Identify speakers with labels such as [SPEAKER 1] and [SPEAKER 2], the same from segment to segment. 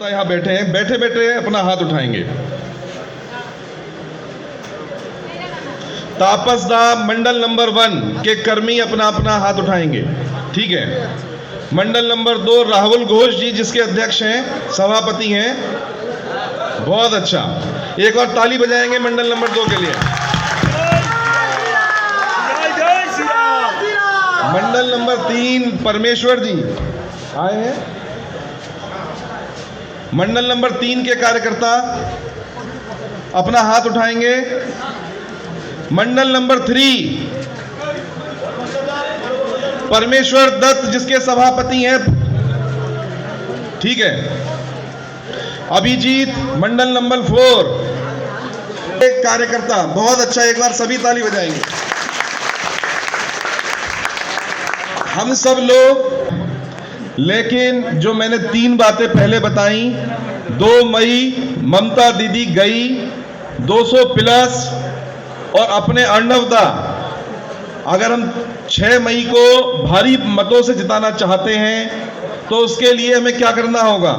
[SPEAKER 1] यहाँ बैठे हैं, बैठे बैठे अपना हाथ उठाएंगे। तापसदा मंडल नंबर 1 के कर्मी अपना अपना हाथ उठाएंगे। ठीक है। मंडल नंबर 2 राहुल घोष जी, जिसके अध्यक्ष हैं, सभापति हैं। बहुत अच्छा, एक और ताली बजाएंगे मंडल नंबर 2 के लिए। मंडल नंबर 3 परमेश्वर जी आए हैं। मंडल नंबर 3 के कार्यकर्ता अपना हाथ उठाएंगे। मंडल नंबर 3 परमेश्वर दत्त, जिसके सभापति हैं। ठीक है। अभिजीत मंडल नंबर 4 एक कार्यकर्ता। बहुत अच्छा, एक बार सभी ताली बजाएंगे। हम सब लोग, लेकिन जो मैंने 3 बातें पहले बताई, 2 मई ममता दीदी गई 200 प्लस, और अपने अर्णवदा अगर हम 6 मई को भारी मतों से जिताना चाहते हैं तो उसके लिए हमें क्या करना होगा?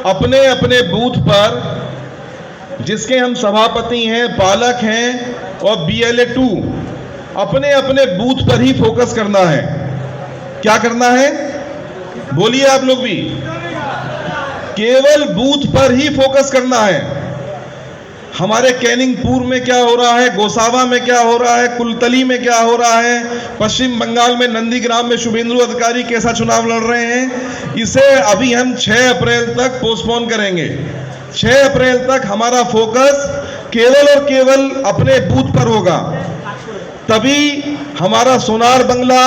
[SPEAKER 1] अपने अपने बूथ पर, जिसके हम सभापति हैं, पालक हैं और BLA 2, अपने अपने बूथ पर ही फोकस करना है। क्या करना है? बोलिए आप लोग भी। केवल बूथ पर ही फोकस करना है। हमारे कैनिंगपुर में क्या हो रहा है, गोसावा में क्या हो रहा है, कुलतली में क्या हो रहा है, पश्चिम बंगाल में नंदीग्राम में शुभेंदु अधिकारी कैसा चुनाव लड़ रहे हैं, इसे अभी हम 6 अप्रैल तक पोस्टपोन करेंगे। 6 अप्रैल तक हमारा फोकस केवल और केवल अपने बूथ पर होगा। तभी हमारा सोनार बंगला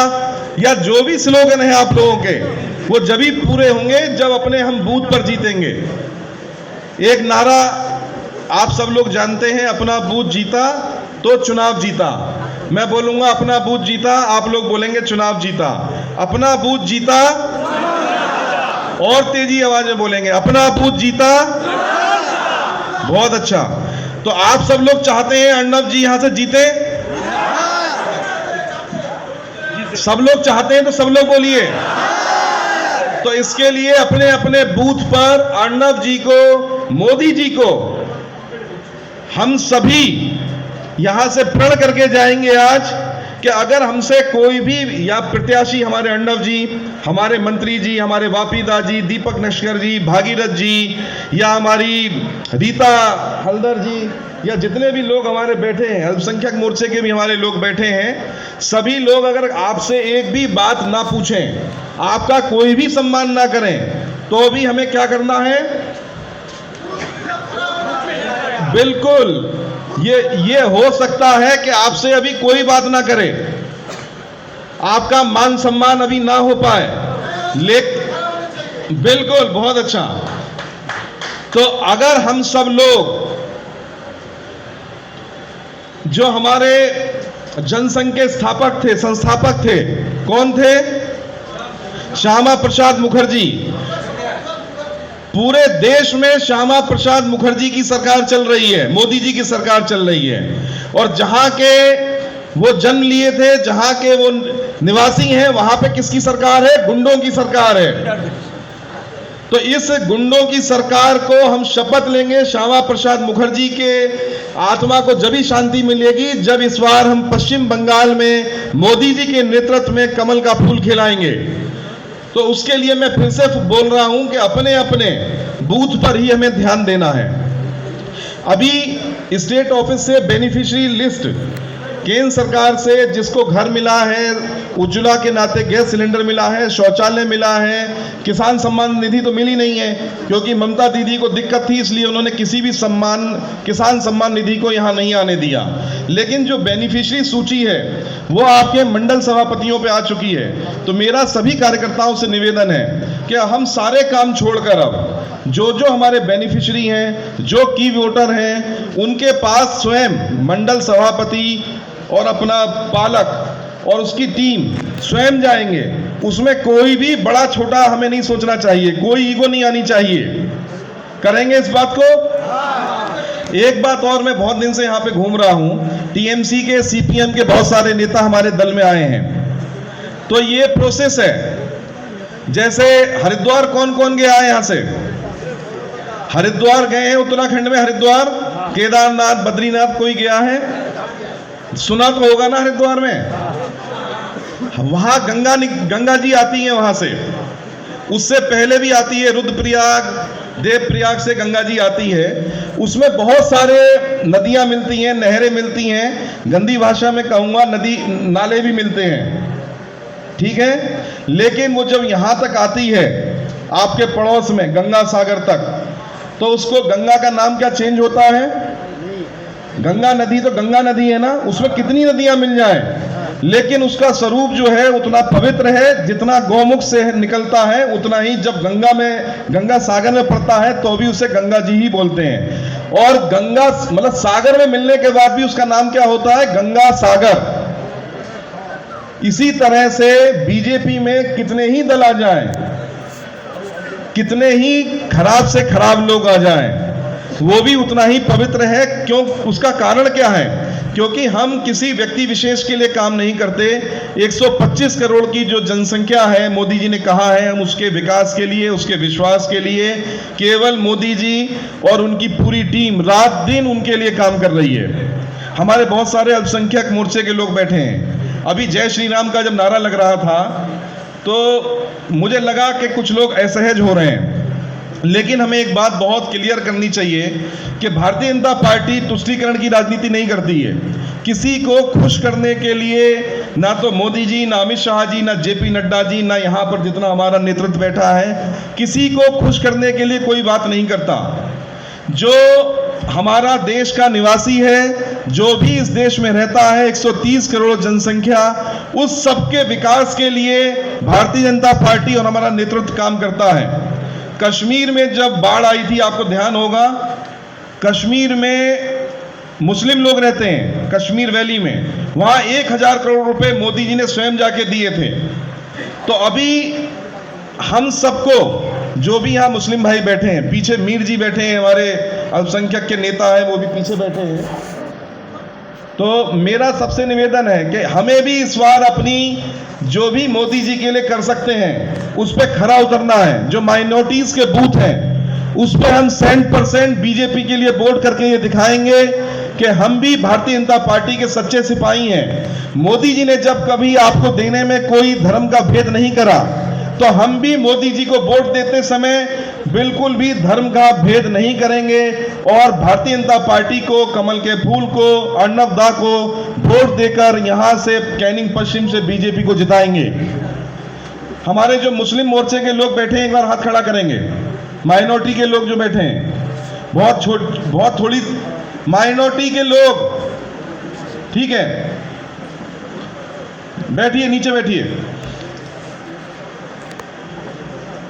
[SPEAKER 1] या जो भी स्लोगन है आप लोगों के, वो जब भी पूरे होंगे जब अपने हम बूथ पर जीतेंगे। एक नारा आप सब लोग जानते हैं, अपना बूथ जीता तो चुनाव जीता। मैं बोलूंगा अपना बूथ जीता, आप लोग बोलेंगे चुनाव जीता। अपना बूथ जीता, और तेजी आवाज में बोलेंगे, अपना बूथ जीता। बहुत अच्छा। तो आप सब लोग चाहते हैं अर्णव जी यहां से जीते? सब लोग चाहते हैं तो सब लोग बोलिए। तो इसके लिए अपने अपने बूथ पर अर्णव जी को, मोदी जी को हम सभी यहां से प्रण करके जाएंगे आज कि अगर हमसे कोई भी या प्रत्याशी, हमारे अर्णव जी, हमारे मंत्री जी, हमारे वापीदा जी, दीपक नस्कर जी, भागीरथ जी, या हमारी रीता हल्दर जी, या जितने भी लोग हमारे बैठे हैं, अल्पसंख्यक मोर्चे के भी हमारे लोग बैठे हैं, सभी लोग अगर आपसे एक भी बात ना पूछें, आपका कोई भी सम्मान ना करें, तो भी हमें क्या करना है? बिल्कुल, ये हो सकता है कि आपसे अभी कोई बात ना करे, आपका मान सम्मान अभी ना हो पाए, लेकिन बिल्कुल, बहुत अच्छा। तो अगर हम सब लोग, जो हमारे जनसंघ के स्थापक थे, संस्थापक थे, कौन थे? श्यामा प्रसाद मुखर्जी। पूरे देश में श्यामा प्रसाद मुखर्जी की सरकार चल रही है, मोदी जी की सरकार चल रही है। और जहां के वो जन्म लिए थे, जहां के वो निवासी हैं, वहां पे किसकी सरकार है? गुंडों की सरकार है। तो इस गुंडों की सरकार को हम शपथ लेंगे, श्यामा प्रसाद मुखर्जी के आत्मा को जब ही शांति मिलेगी जब इस बार हम पश्चिम बंगाल में मोदी जी के नेतृत्व में कमल का फूल खिलाएंगे। तो उसके लिए मैं फिर से बोल रहा हूं कि अपने अपने बूथ पर ही हमें ध्यान देना है। अभी स्टेट ऑफिस से बेनिफिशियरी लिस्ट, केंद्र सरकार से जिसको घर मिला है, उज्ज्वला के नाते गैस सिलेंडर मिला है, शौचालय मिला है, किसान सम्मान निधि तो मिली नहीं है, क्योंकि ममता दीदी को दिक्कत थी, इसलिए उन्होंने किसी भी किसान सम्मान निधि को यहां नहीं आने दिया। लेकिन जो बेनिफिशियरी सूची है वो आपके मंडल सभापतियों पे आ चुकी है। तो मेरा सभी कार्यकर्ताओं से निवेदन है कि हम सारे काम छोड़कर अब जो हमारे बेनिफिशियरी हैं, जो की वोटर हैं, उनके पास स्वयं मंडल सभापति और अपना पालक और उसकी टीम स्वयं जाएंगे। उसमें कोई भी बड़ा छोटा हमें नहीं सोचना चाहिए, कोई ईगो नहीं आनी चाहिए। करेंगे इस बात को? एक बात और, मैं बहुत दिन से यहां पे घूम रहा हूं, TMC के, CPM के बहुत सारे नेता हमारे दल में आए हैं। तो ये प्रोसेस है, जैसे हरिद्वार कौन कौन गया है यहां से? हरिद्वार गए हैं? उत्तराखंड में हरिद्वार, केदारनाथ, बद्रीनाथ कोई गया है? सुना तो होगा ना हरिद्वार में। वहां गंगा जी आती है, वहां से उससे पहले भी आती है, रुद्रप्रयाग, देवप्रयाग से गंगा जी आती है। उसमें बहुत सारे नदियां मिलती हैं, नहरें मिलती हैं, गंदी भाषा में कहूंगा नदी नाले भी मिलते हैं, ठीक है। लेकिन वो जब यहां तक आती है आपके पड़ोस में गंगा सागर तक, तो उसको गंगा का नाम क्या चेंज होता है? गंगा नदी तो गंगा नदी है ना, उसमें कितनी नदियां मिल जाएं, लेकिन उसका स्वरूप जो है उतना पवित्र है, जितना गौमुख से निकलता है उतना ही जब गंगा सागर में पड़ता है तो भी उसे गंगा जी ही बोलते हैं। और गंगा मतलब सागर में मिलने के बाद भी उसका नाम क्या होता है? गंगा सागर। इसी तरह से बीजेपी में कितने ही दल आ जाएं, कितने ही खराब से खराब लोग आ जाएं, वो भी उतना ही पवित्र है। क्यों? उसका कारण क्या है? क्योंकि हम किसी व्यक्ति विशेष के लिए काम नहीं करते। 125 करोड़ की जो जनसंख्या है, मोदी जी ने कहा है हम उसके विकास के लिए, उसके विश्वास के लिए केवल मोदी जी और उनकी पूरी टीम रात दिन उनके लिए काम कर रही है। हमारे बहुत सारे अल्पसंख्यक मोर्चे के लोग बैठे हैं। अभी जय श्री राम का जब नारा लग रहा था तो मुझे लगा कि कुछ लोग असहज हो रहे हैं, लेकिन हमें एक बात बहुत क्लियर करनी चाहिए कि भारतीय जनता पार्टी तुष्टीकरण की राजनीति नहीं करती है। किसी को खुश करने के लिए ना तो मोदी जी, ना अमित शाह जी, ना जेपी नड्डा जी, ना यहाँ पर जितना हमारा नेतृत्व बैठा है, किसी को खुश करने के लिए कोई बात नहीं करता। जो हमारा देश का निवासी है, जो भी इस देश में रहता है, 130 करोड़ जनसंख्या, उस सबके विकास के लिए भारतीय जनता पार्टी और हमारा नेतृत्व काम करता है। कश्मीर में जब बाढ़ आई थी, आपको ध्यान होगा, कश्मीर में मुस्लिम लोग रहते हैं, कश्मीर वैली में, वहां 1000 करोड़ रुपए मोदी जी ने स्वयं जाके दिए थे। तो अभी हम सबको, जो भी यहाँ मुस्लिम भाई बैठे हैं, पीछे मीर जी बैठे हैं, हमारे अल्पसंख्यक के नेता हैं, वो भी पीछे बैठे हैं, तो मेरा सबसे निवेदन है कि हमें भी इस बार अपनी जो भी मोदी जी के लिए कर सकते हैं उस पर खरा उतरना है। जो माइनॉरिटीज के बूथ हैं उस पर हम 100% बीजेपी के लिए वोट करके ये दिखाएंगे कि हम भी भारतीय जनता पार्टी के सच्चे सिपाही हैं। मोदी जी ने जब कभी आपको देने में कोई धर्म का भेद नहीं करा, तो हम भी मोदी जी को वोट देते समय बिल्कुल भी धर्म का भेद नहीं करेंगे और भारतीय जनता पार्टी को, कमल के फूल को, अर्नब दा को वोट देकर यहां से कैनिंग पश्चिम से बीजेपी को जिताएंगे। हमारे जो मुस्लिम मोर्चे के लोग बैठे हैं, एक बार हाथ खड़ा करेंगे। माइनॉरिटी के लोग जो बैठे हैं, बहुत थोड़ी माइनॉरिटी के लोग, ठीक है, बैठिए, नीचे बैठिए।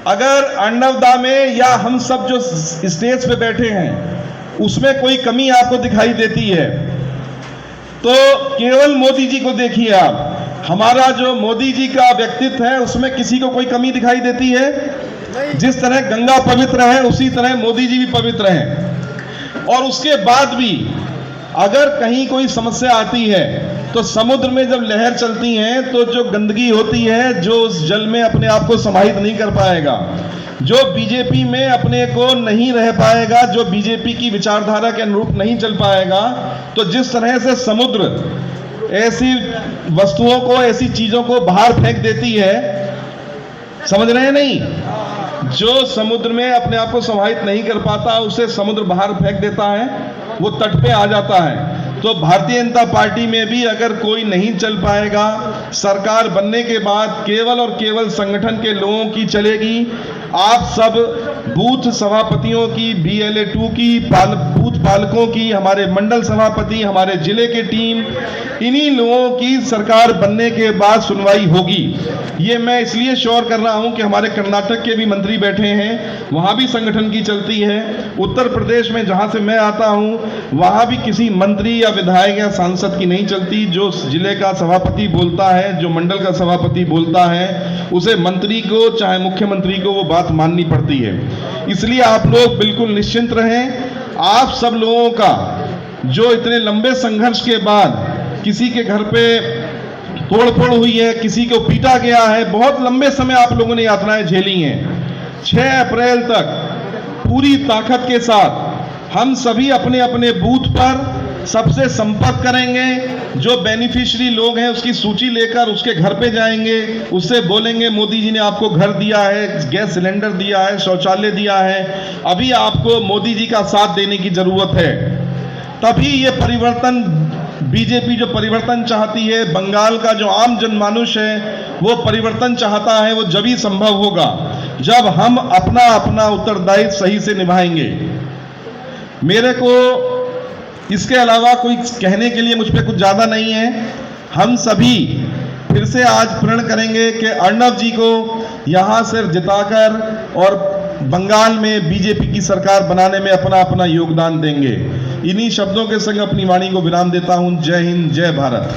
[SPEAKER 1] अगर अर्नब दा में या हम सब जो स्टेज पे बैठे हैं उसमें कोई कमी आपको दिखाई देती है तो केवल मोदी जी को देखिए आप। हमारा जो मोदी जी का व्यक्तित्व है उसमें किसी को कोई कमी दिखाई देती है? जिस तरह गंगा पवित्र है उसी तरह मोदी जी भी पवित्र हैं। और उसके बाद भी अगर कहीं कोई समस्या आती है तो समुद्र में जब लहर चलती हैं तो जो गंदगी होती है, जो उस जल में अपने आप को समाहित नहीं कर पाएगा, जो बीजेपी में अपने को नहीं रह पाएगा, जो बीजेपी की विचारधारा के अनुरूप नहीं चल पाएगा, तो जिस तरह से समुद्र ऐसी वस्तुओं को, ऐसी चीजों को बाहर फेंक देती है, समझ रहे हैं नहीं? जो समुद्र में अपने आप को समाहित नहीं कर पाता उसे समुद्र बाहर फेंक देता है, वो तट पे आ जाता है। तो भारतीय जनता पार्टी में भी अगर कोई नहीं चल पाएगा, सरकार बनने के बाद केवल और केवल संगठन के लोगों की चलेगी। आप सब बूथ सभापतियों की, BLA 2 की, बूथ पालकों की, हमारे मंडल सभापति, हमारे जिले के टीम, इन्हीं लोगों की सरकार बनने के बाद सुनवाई होगी। ये मैं इसलिए श्योर कर रहा हूं कि हमारे कर्नाटक के भी मंत्री बैठे हैं, वहां भी संगठन की चलती है। उत्तर प्रदेश में जहां से मैं आता हूं वहां भी किसी मंत्री या विधायक या सांसद की नहीं चलती। जो जिले का सभापति बोलता है, जो मंडल का सभापति बोलता है, उसे मंत्री को चाहे मुख्यमंत्री को वो बात माननी पड़ती है। इसलिए आप लोग बिल्कुल निश्चिंत रहें। आप सब लोगों का जो इतने लंबे संघर्ष के बाद किसी के घर पे तोड़फोड़ हुई है, किसी को पीटा गया है, बहुत लंबे समय आप लोगों ने यातनाएं झेली हैं। 6 अप्रैल तक पूरी ताकत के साथ हम सभी अपने अपने बूथ पर सबसे संपर्क करेंगे। जो बेनिफिशियरी लोग हैं उसकी सूची लेकर उसके घर पे जाएंगे, उससे बोलेंगे मोदी जी ने आपको घर दिया है, गैस सिलेंडर दिया है, शौचालय दिया है, अभी आपको मोदी जी का साथ देने की जरूरत है। तभी ये परिवर्तन, बीजेपी जो परिवर्तन चाहती है, बंगाल का जो आम जनमानुष है वो परिवर्तन चाहता है, वो जब ही संभव होगा जब हम अपना अपना उत्तरदायित्व सही से निभाएंगे। मेरे को इसके अलावा कोई कहने के लिए मुझ पे कुछ ज्यादा नहीं है। हम सभी फिर से आज प्रण करेंगे कि अर्णव जी को यहां से जिताकर और बंगाल में बीजेपी की सरकार बनाने में अपना अपना योगदान देंगे। इन्हीं शब्दों के संग अपनी वाणी को विराम देता हूं। जय हिंद, जय भारत।